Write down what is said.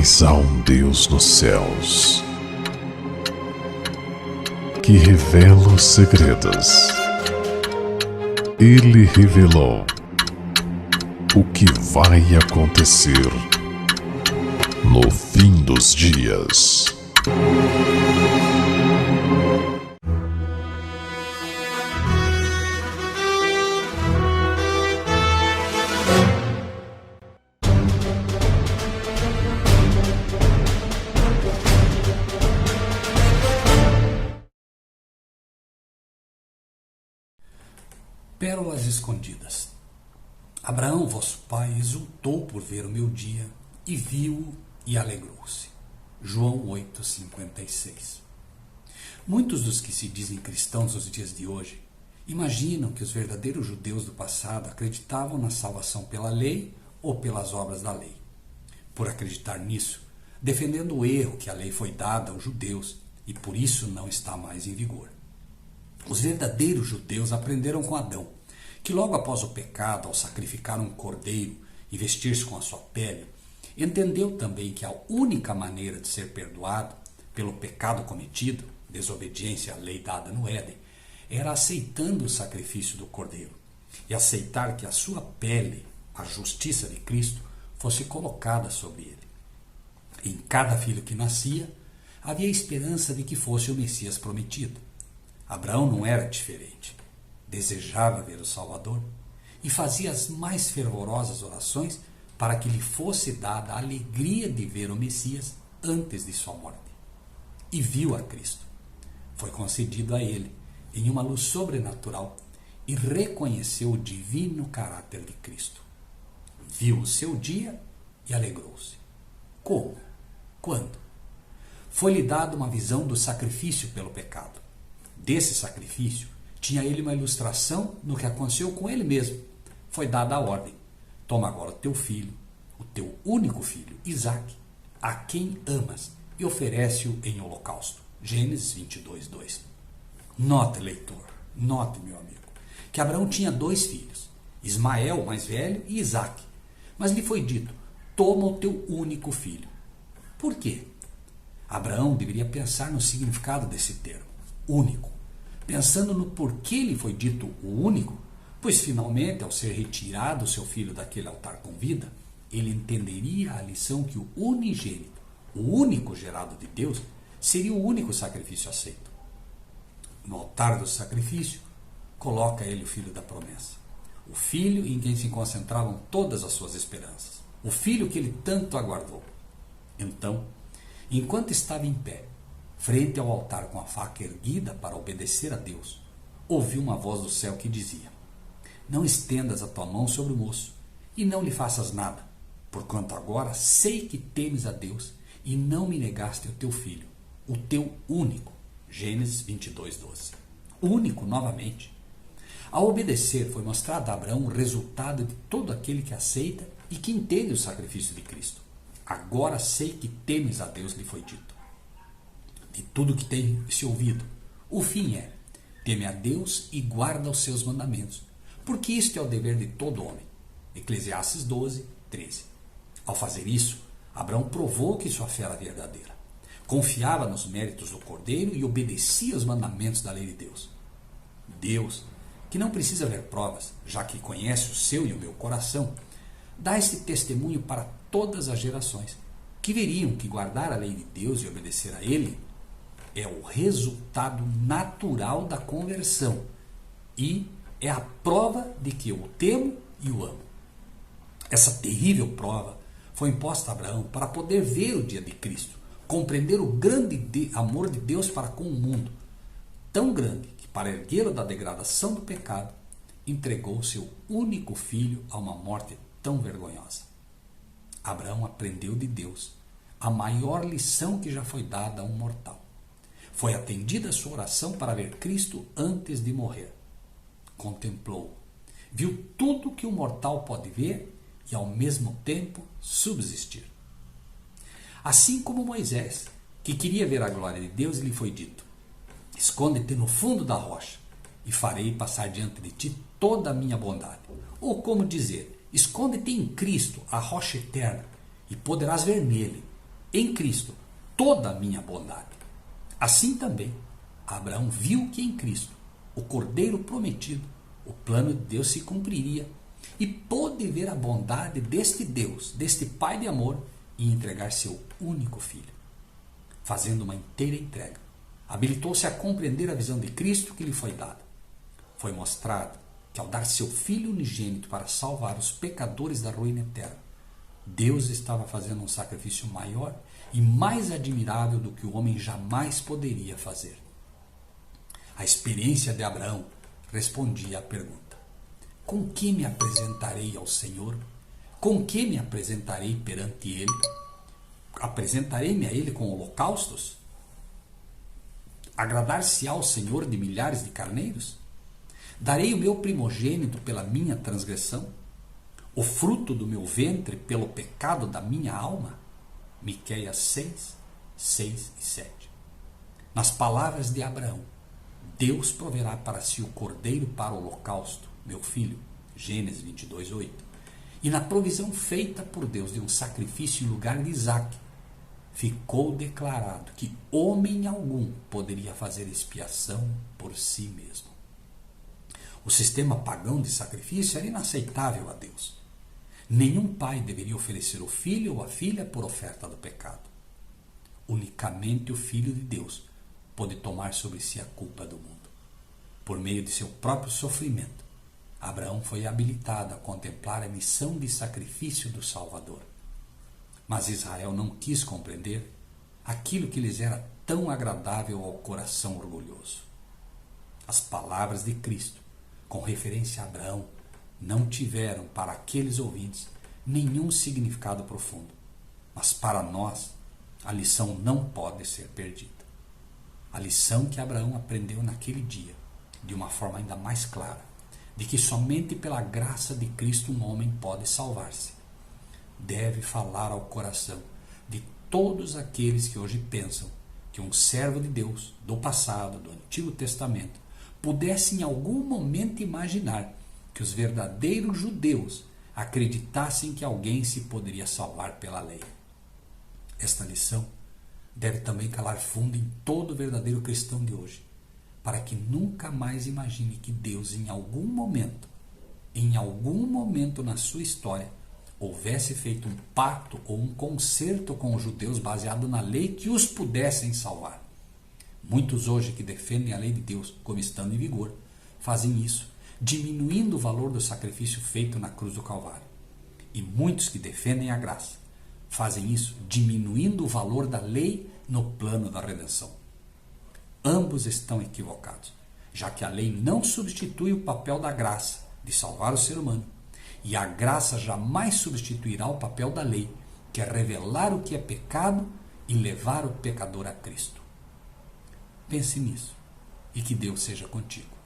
Mas há um Deus nos céus que revela os segredos. Ele revelou o que vai acontecer no fim dos dias. Pérolas escondidas. Abraão, vosso pai, exultou por ver o meu dia, e viu-o e alegrou-se. João 8,56. Muitos dos que se dizem cristãos nos dias de hoje imaginam que os verdadeiros judeus do passado acreditavam na salvação pela lei ou pelas obras da lei. Por acreditar nisso, defendendo o erro que a lei foi dada aos judeus e por isso não está mais em vigor. Os verdadeiros judeus aprenderam com Adão, que logo após o pecado, ao sacrificar um cordeiro e vestir-se com a sua pele, entendeu também que a única maneira de ser perdoado pelo pecado cometido, desobediência à lei dada no Éden, era aceitando o sacrifício do cordeiro e aceitar que a sua pele, a justiça de Cristo, fosse colocada sobre ele. Em cada filho que nascia, havia esperança de que fosse o Messias prometido. Abraão não era diferente. Desejava ver o Salvador e fazia as mais fervorosas orações para que lhe fosse dada a alegria de ver o Messias antes de sua morte. E viu a Cristo. Foi concedido a ele em uma luz sobrenatural e reconheceu o divino caráter de Cristo. Viu o seu dia e alegrou-se. Como? Quando? Foi-lhe dada uma visão do sacrifício pelo pecado. Desse sacrifício, tinha ele uma ilustração no que aconteceu com ele mesmo. Foi dada a ordem: toma agora o teu filho, o teu único filho, Isaque, a quem amas, e oferece-o em holocausto. Gênesis 22:2. Note, leitor, note, meu amigo, que Abraão tinha 2 filhos, Ismael, o mais velho, e Isaque. Mas lhe foi dito: toma o teu único filho. Por quê? Abraão deveria pensar no significado desse termo, único, pensando no porquê lhe foi dito o único, pois finalmente, ao ser retirado o seu filho daquele altar com vida, ele entenderia a lição que o unigênito, o único gerado de Deus, seria o único sacrifício aceito. No altar do sacrifício, coloca ele o filho da promessa, o filho em quem se concentravam todas as suas esperanças, o filho que ele tanto aguardou. Então, enquanto estava em pé, frente ao altar com a faca erguida para obedecer a Deus, ouviu uma voz do céu que dizia: não estendas a tua mão sobre o moço, e não lhe faças nada, porquanto agora sei que temes a Deus, e não me negaste o teu filho, o teu único. Gênesis 22:12. Único novamente. Ao obedecer, foi mostrado a Abraão o resultado de todo aquele que aceita e que entende o sacrifício de Cristo. Agora sei que temes a Deus, lhe foi dito. De tudo que tem se ouvido, o fim é: teme a Deus e guarda os seus mandamentos, porque isto é o dever de todo homem. Eclesiastes 12:13. Ao fazer isso, Abraão provou que sua fé era verdadeira. Confiava nos méritos do Cordeiro e obedecia aos mandamentos da lei de Deus. Deus, que não precisa ver provas, já que conhece o seu e o meu coração, dá este testemunho para todas as gerações, que veriam que guardar a lei de Deus e obedecer a Ele é o resultado natural da conversão e é a prova de que eu o temo e o amo. Essa terrível prova foi imposta a Abraão para poder ver o dia de Cristo, compreender o grande amor de Deus para com o mundo, tão grande que, para erguê-lo da degradação do pecado, entregou seu único filho a uma morte tão vergonhosa. Abraão aprendeu de Deus a maior lição que já foi dada a um mortal. Foi atendida a sua oração para ver Cristo antes de morrer. Contemplou, viu tudo que um mortal pode ver e ao mesmo tempo subsistir. Assim como Moisés, que queria ver a glória de Deus, lhe foi dito: esconde-te no fundo da rocha e farei passar diante de ti toda a minha bondade. Ou como dizer, esconde-te em Cristo, a rocha eterna, e poderás ver nele em Cristo toda a minha bondade. Assim também, Abraão viu que em Cristo, o Cordeiro prometido, o plano de Deus se cumpriria e pôde ver a bondade deste Deus, deste Pai de amor, e entregar seu único filho. Fazendo uma inteira entrega, habilitou-se a compreender a visão de Cristo que lhe foi dada. Foi mostrado que ao dar seu Filho unigênito para salvar os pecadores da ruína eterna, Deus estava fazendo um sacrifício maior e mais admirável do que o homem jamais poderia fazer. A experiência de Abraão respondia à pergunta: com que me apresentarei ao Senhor? Com que me apresentarei perante Ele? Apresentarei-me a Ele com holocaustos? Agradar-se-á ao Senhor de milhares de carneiros? Darei o meu primogênito pela minha transgressão? O fruto do meu ventre pelo pecado da minha alma? Miqueias 6, 6 e 7. Nas palavras de Abraão, Deus proverá para si o cordeiro para o holocausto, meu filho, Gênesis 22, 8. E na provisão feita por Deus de um sacrifício em lugar de Isaque, ficou declarado que homem algum poderia fazer expiação por si mesmo. O sistema pagão de sacrifício era inaceitável a Deus. Nenhum pai deveria oferecer o filho ou a filha por oferta do pecado. Unicamente o Filho de Deus pôde tomar sobre si a culpa do mundo. Por meio de seu próprio sofrimento, Abraão foi habilitado a contemplar a missão de sacrifício do Salvador. Mas Israel não quis compreender aquilo que lhes era tão agradável ao coração orgulhoso. As palavras de Cristo, com referência a Abraão, não tiveram para aqueles ouvintes nenhum significado profundo. Mas para nós, a lição não pode ser perdida. A lição que Abraão aprendeu naquele dia, de uma forma ainda mais clara, de que somente pela graça de Cristo um homem pode salvar-se, deve falar ao coração de todos aqueles que hoje pensam que um servo de Deus do passado, do Antigo Testamento, pudesse em algum momento imaginar que os verdadeiros judeus acreditassem que alguém se poderia salvar pela lei. Esta lição deve também calar fundo em todo verdadeiro cristão de hoje, para que nunca mais imagine que Deus em algum momento na sua história, houvesse feito um pacto ou um concerto com os judeus baseado na lei que os pudessem salvar. Muitos hoje que defendem a lei de Deus como estando em vigor, fazem isso diminuindo o valor do sacrifício feito na cruz do Calvário. E muitos que defendem a graça, fazem isso diminuindo o valor da lei no plano da redenção. Ambos estão equivocados, já que a lei não substitui o papel da graça de salvar o ser humano, e a graça jamais substituirá o papel da lei, que é revelar o que é pecado e levar o pecador a Cristo. Pense nisso e que Deus seja contigo.